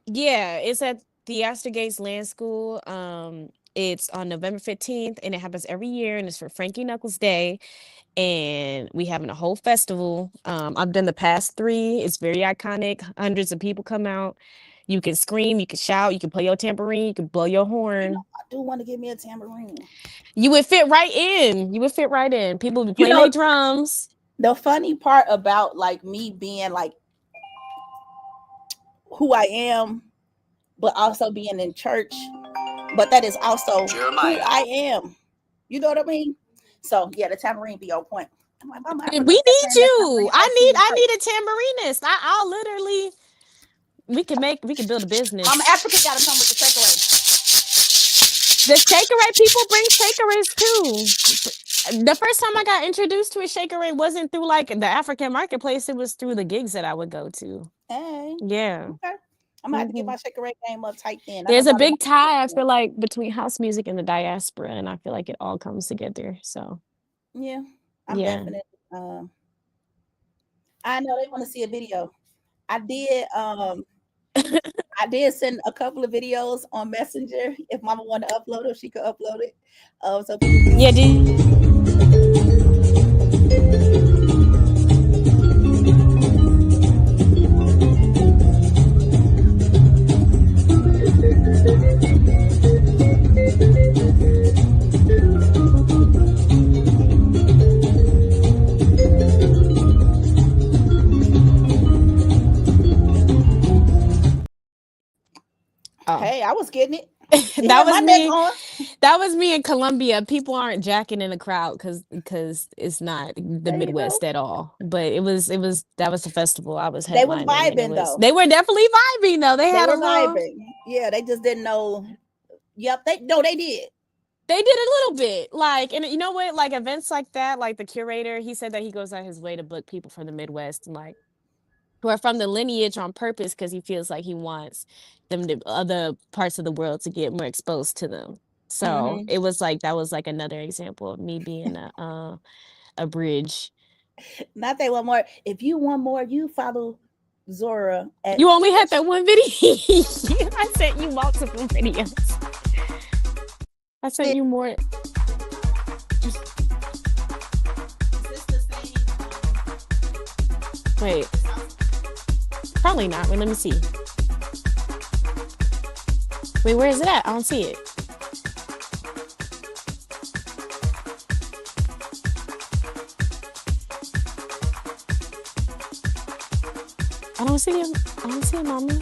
yeah, it's at the Astor Gates Land School. It's on November 15th, and it happens every year, and it's for Frankie Knuckles Day. And we having a whole festival. I've done the past 3. It's very iconic. Hundreds of people come out. You can scream, you can shout, you can play your tambourine, you can blow your horn. I do want to give me a tambourine. You would fit right in. You would fit right in. People would be You playing know, their drums. the funny part about like me being like who I am, but also being in church, but that is also Jeremiah. Who I am. You know what I mean? So yeah, the tambourine be on point. I'm like, Mama We Africa need playing that you. tambourine like she in I church. need a tambourist. I'll literally we can build a Mama business. Africa gotta come with the takeaway. The Shakerite people bring Shakerists too. The first time I got introduced to a shaker rate wasn't through like the African marketplace. It was through the gigs that I would go to. Hey, Yeah. okay. I'm gonna have to get my shaker rate game up tight then. I There's know a probably big tie, I feel like, between house music and the diaspora, and I feel like it all comes together. So yeah, I'm yeah. definitely. I know they want to see a video. I did. I did send a couple of videos on Messenger. If Mama wanted to upload it, she could upload it. So people Yeah. Hey, I was getting it. That was my me. neck on. That was me in Colombia. People aren't jacking in the crowd because it's not the There you Midwest go. at all. But that was the festival I was They was headlining, and vibing though. they were definitely vibing though. They They had were a little. vibing. Yeah, they just didn't know. Yep, they did. They did a little bit, like, and you know what, like events like that, like the curator, he said that he goes out his way to book people from the Midwest and like who are from the lineage on purpose because he feels like he wants them to other parts of the world to get more exposed to them. So it was like that was like another example of me being a bridge. Not they want more. If you want more, you follow Zora. You only had that one video. I sent you multiple videos. I sent you more. Wait. Probably not. Wait, let me see. Wait, where is it at? I don't see it. I don't see it. I don't see it, mommy.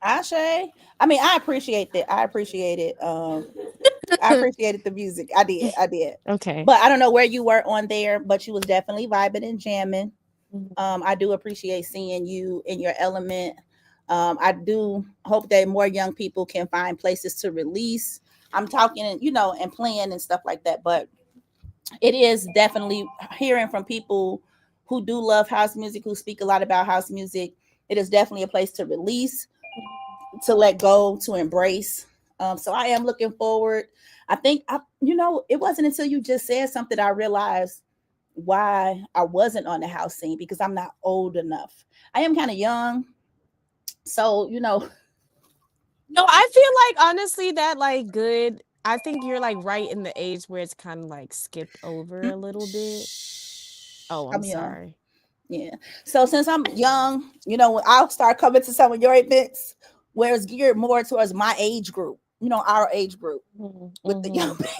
Ashe. I mean, I appreciate that. I appreciate it. I appreciated the music. I did. Okay. But I don't know where you were on there, but you was definitely vibing and jamming. I do appreciate seeing you in your element. I do hope that more young people can find places to release. I'm talking, and playing and stuff like that. But it is definitely hearing from people who do love house music, who speak a lot about house music. It is definitely a place to release, to let go, to embrace. So I am looking forward. I think it wasn't until you just said something I realized why I wasn't on the house scene, because I'm not old enough. I am kind of young. So, No, I feel like honestly that like good. I think you're like right in the age where it's kind of like skipped over a little bit. Oh, I'm sorry. Yeah. So since I'm young, I'll start coming to some of your events where it's geared more towards my age group, our age group with the young people.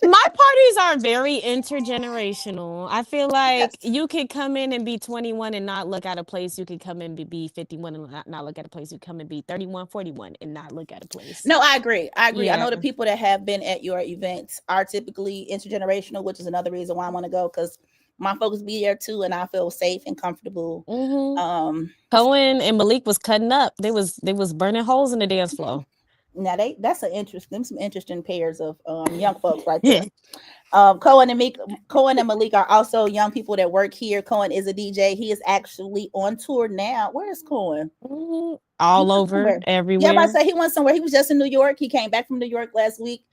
My parties are very intergenerational. I feel like you could come in and be 21 and not look at a place. You could come in and be 51 and not look at a place. You come and be 31, 41 and not look at a place. No, I agree. Yeah. I know the people that have been at your events are typically intergenerational, which is another reason why I want to go, because my folks be there too, and I feel safe and comfortable. Cohen and Malik was cutting up. They was burning holes in the dance floor. Now that's some interesting pairs of young folks right there. Cohen and Malik are also young people that work here. Cohen is a DJ. He is actually on tour now. Where is Cohen? All over, everywhere. Yeah, I say he went somewhere. He was just in New York. He came back from New York last week.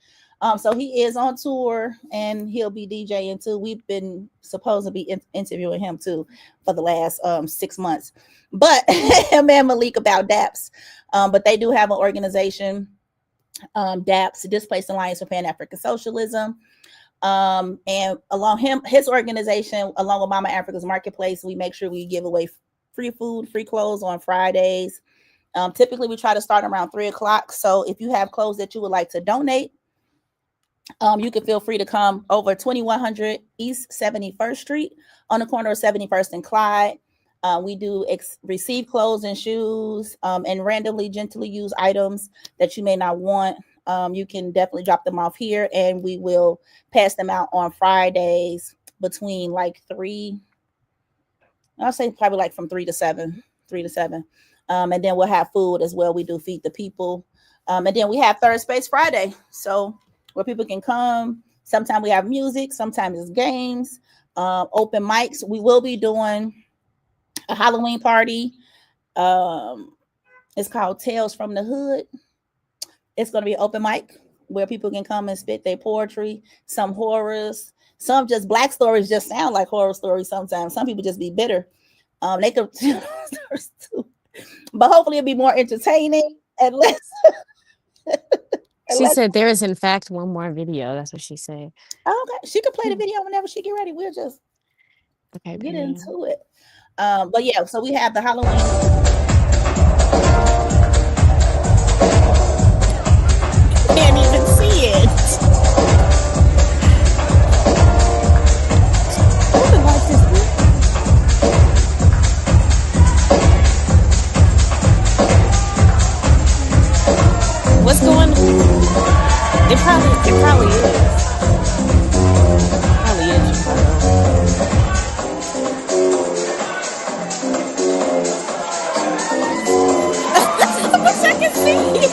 So he is on tour and he'll be DJing too. We've been supposed to be interviewing him too for the last 6 months. But him and Malik about DAPS. But they do have an organization, DAPS, Displaced Alliance for Pan-African Socialism. And along his organization, along with Mama Africa's Marketplace, we make sure we give away free food, free clothes on Fridays. Typically we try to start around 3:00. So if you have clothes that you would like to donate, You can feel free to come over 2100 East 71st Street on the corner of 71st and Clyde. We do receive clothes and shoes and randomly, gently used items that you may not want. You can definitely drop them off here, and we will pass them out on Fridays between like 3. I'll say probably like from 3 to 7. And then we'll have food as well. We do feed the people. And then we have Third Space Friday. So where people can come. Sometimes we have music. Sometimes it's games, open mics. We will be doing a Halloween party. It's called Tales from the Hood. It's going to be an open mic where people can come and spit their poetry, some horrors, some just Black stories just sound like horror stories sometimes. Some people just be bitter. They could stories too. But hopefully it'll be more entertaining and less. She said there is in fact one more video. That's what she said. Okay. She could play the video whenever she get ready. We'll just get into it. But yeah, so we have the Halloween. Can't even see it. What's going on? It probably is. Probably is. I wish I could see it.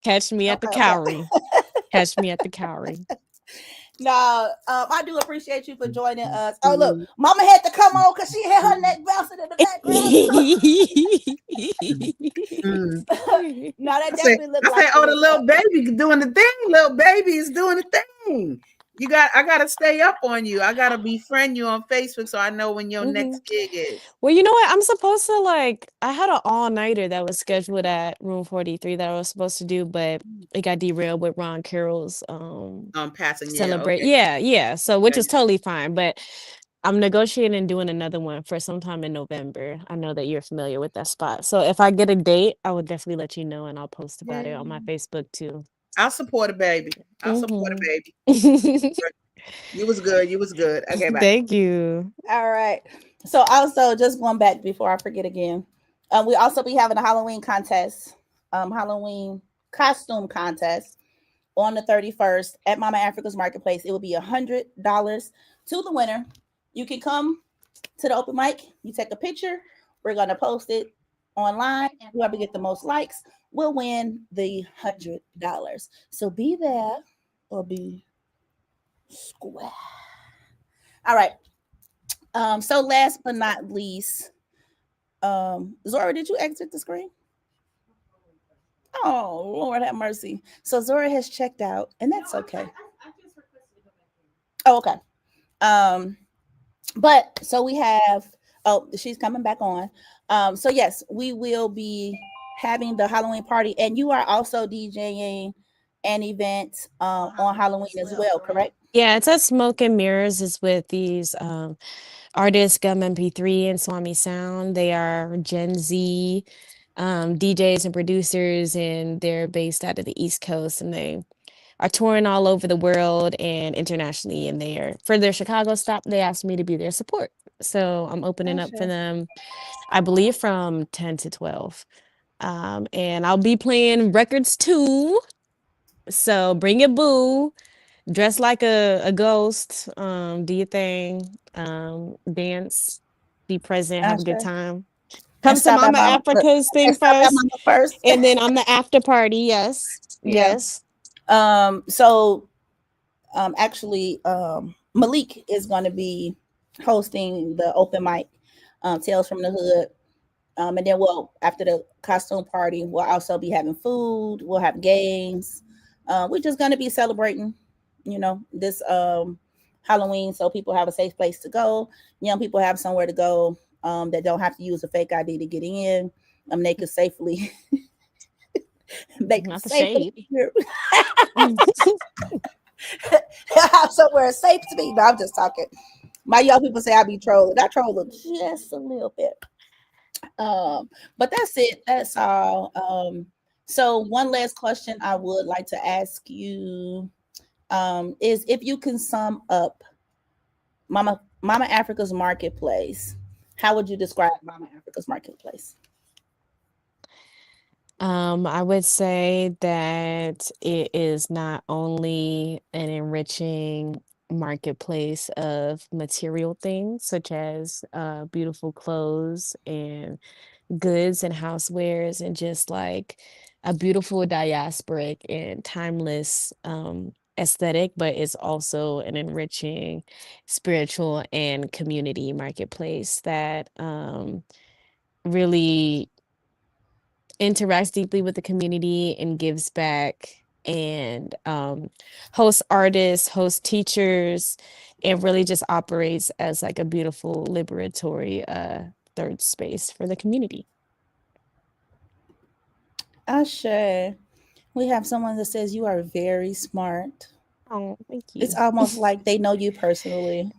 Catch me at the Cowrie. Catch me at the Cowrie. No, I do appreciate you for joining us. Oh, look, Mama had to come on because she had her neck bouncing in the background. No, that definitely looks like. I said, oh, the little baby doing the thing. Little baby is doing the thing. I gotta stay up on you. I gotta befriend you on Facebook so I know when your next gig is. Well, you know what? I'm supposed to I had an all-nighter that was scheduled at Room 43 that I was supposed to do, but it got derailed with Ron Carroll's passing. Celebrate. Yeah. So which is totally fine, but I'm negotiating and doing another one for sometime in November. I know that you're familiar with that spot. So if I get a date, I will definitely let you know, and I'll post about it on my Facebook too. I'll support a baby. Support a baby. You was good. Okay, bye. Thank you. All right. So also, just going back before I forget again, we also be having a Halloween contest, Halloween costume contest on the 31st at Mama Africa's Marketplace. It will be $100 to the winner. You can come to the open mic. You take a picture. We're going to post it online, and whoever gets the most likes will win the $100. So be there or be square. All right. So last but not least, Zora, did you exit the screen? Oh, Lord have mercy. So Zora has checked out, and that's okay. Oh, okay. But so we have, she's coming back on. So yes, we will be having the Halloween party, and you are also DJing an event on Halloween as well, correct? Yeah, it's at Smoke and Mirrors. It's with these artists, Gum MP3 and Swami Sound. They are Gen Z DJs and producers, and they're based out of the East Coast, and they are touring all over the world and internationally. And they are, for their Chicago stop, they asked me to be their support. So I'm opening up for them, I believe, from 10 to 12. And I'll be playing records too. So bring your boo. Dress like a ghost, do your thing, dance, be present, have a good time. Come to Mama Africa's thing first, and then on the after party, yes. So actually, Malik is going to be hosting the open mic, Tales from the Hood. And then after the costume party, we'll also be having food. We'll have games. We're just going to be celebrating, this Halloween, so people have a safe place to go. Young people have somewhere to go that don't have to use a fake ID to get in. They can safely Not the shade. have somewhere safe to be. No, I'm just talking. My young people say I be trolling. I troll just a little bit. But that's it. That's all. So one last question I would like to ask you is if you can sum up Mama Africa's Marketplace, how would you describe Mama Africa's Marketplace? I would say that it is not only an enriching marketplace of material things such as beautiful clothes and goods and housewares and just like a beautiful diasporic and timeless aesthetic, but it's also an enriching spiritual and community marketplace that really interacts deeply with the community and gives back and hosts artists, hosts teachers, and really just operates as like a beautiful liberatory third space for the community. Ashe. We have someone that says you are very smart. Oh, thank you. It's almost like they know you personally.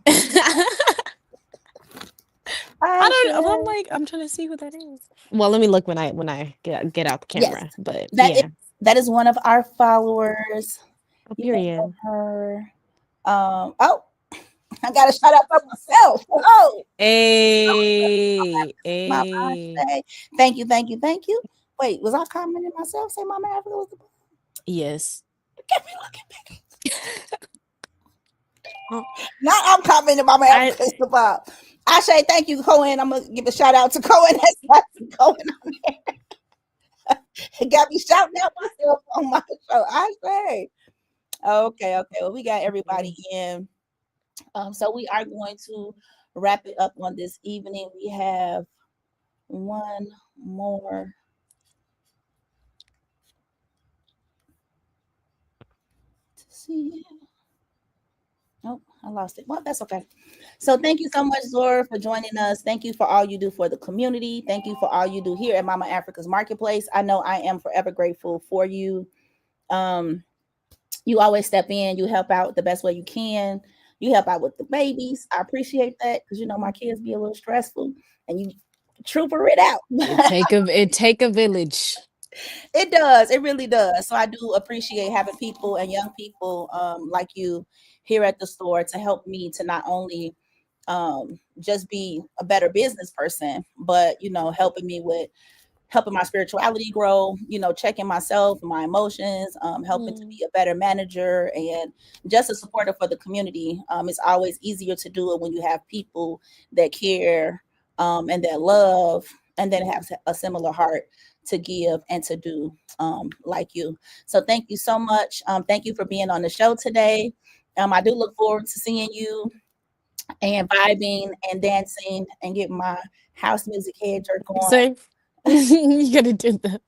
I'm trying to see who that is. Well, let me look when I get out the camera. Yes, but that is one of our followers. Oh, period. Her. Oh, I got to shout out for myself. Oh, hey. Thank you. Wait, was I commenting myself? Say Mama Africa was the Yes. Get me looking back. Now I'm commenting Mama Africa is the bomb. I say thank you, Cohen. I'm gonna give a shout out to Cohen. That's Cohen on there. It got me shouting out myself on my show. I say, okay. Well, we got everybody in. So we are going to wrap it up on this evening. We have one more. To see. Oh, I lost it. Well, that's okay. So thank you so much, Zora, for joining us. Thank you for all you do for the community. Thank you for all you do here at Mama Africa's Marketplace. I know I am forever grateful for you. You always step in. You help out the best way you can. You help out with the babies. I appreciate that because you know my kids be a little stressful, and you trooper it out. It take a village. It does. It really does. So I do appreciate having people and young people like you here at the store to help me to not only just be a better business person, but you know, helping me with helping my spirituality grow, you know, checking myself, my emotions, helping to be a better manager and just a supporter for the community. It's always easier to do it when you have people that care and that love and then have a similar heart to give and to do like you. So thank you so much. Thank you for being on the show today. I do look forward to seeing you and vibing and dancing and getting my house music head jerk on. Safe. You gotta do that.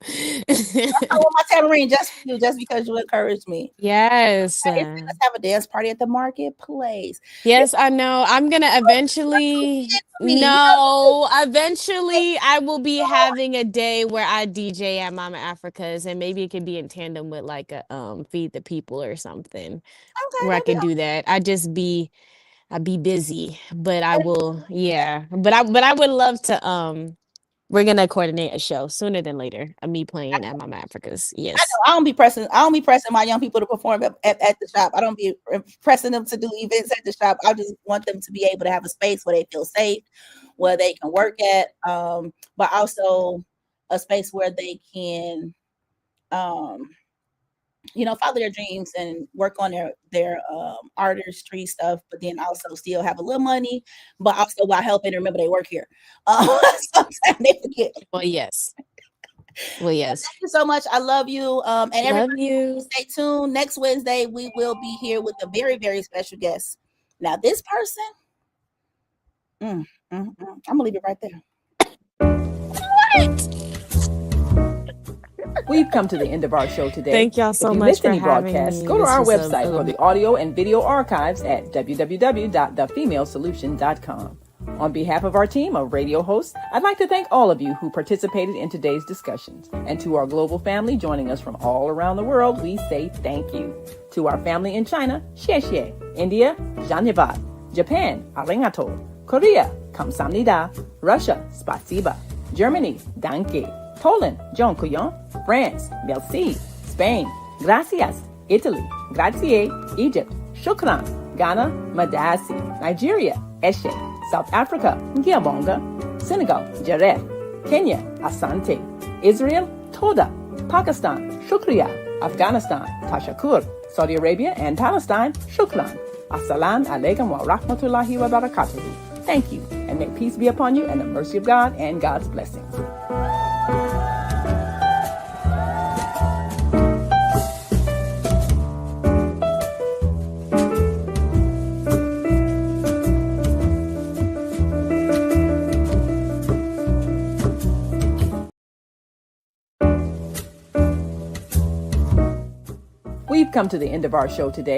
I want my tambourine just for you, just because you encouraged me. Yes. Let's have a dance party at the marketplace. Yes, I know. I'm gonna eventually. No, eventually I will be having a day where I DJ at Mama Africa's, and maybe it could be in tandem with like a Feed the People or something, okay, where I could do that. I'd be busy, but I will. Yeah, but I would love to. We're gonna coordinate a show sooner than later. Me playing at Mama Africa's. Yes. I don't be pressing my young people to perform at the shop. I don't be pressing them to do events at the shop. I just want them to be able to have a space where they feel safe, where they can work at, but also a space where they can, you know, follow their dreams and work on their artistry stuff, but then also still have a little money, but also while helping remember they work here. Sometimes they forget. Well, yes. Well, yes. Thank you so much. I love you. And everybody, love you. Stay tuned. Next Wednesday, we will be here with a very, very special guest. Now, this person, I'm gonna leave it right there. What? We've come to the end of our show today. Thank y'all so much. If you much missed for any having broadcasts, me. go to This our was website for the audio and video archives at www.thefemalesolution.com. On behalf of our team of radio hosts, I'd like to thank all of you who participated in today's discussions. And to our global family joining us from all around the world, we say thank you. To our family in China, xie xie. India, dhanyavad. Japan, arigato. Korea, kamsamnida. Russia, spasiba. Germany, danke. Poland, dziękuję. France, merci. Spain, gracias. Italy, grazie. Egypt, shukran. Ghana, madasi. Nigeria, eshe. South Africa, Ngiyabonga. Senegal, Jaref. Kenya, Asante. Israel, Toda. Pakistan, Shukriya. Afghanistan, Tashakur. Saudi Arabia and Palestine, Shukran. Assalamu alaikum wa rahmatullahi wa barakatuhu. Thank you, and may peace be upon you and the mercy of God and God's blessings. We've come to the end of our show today.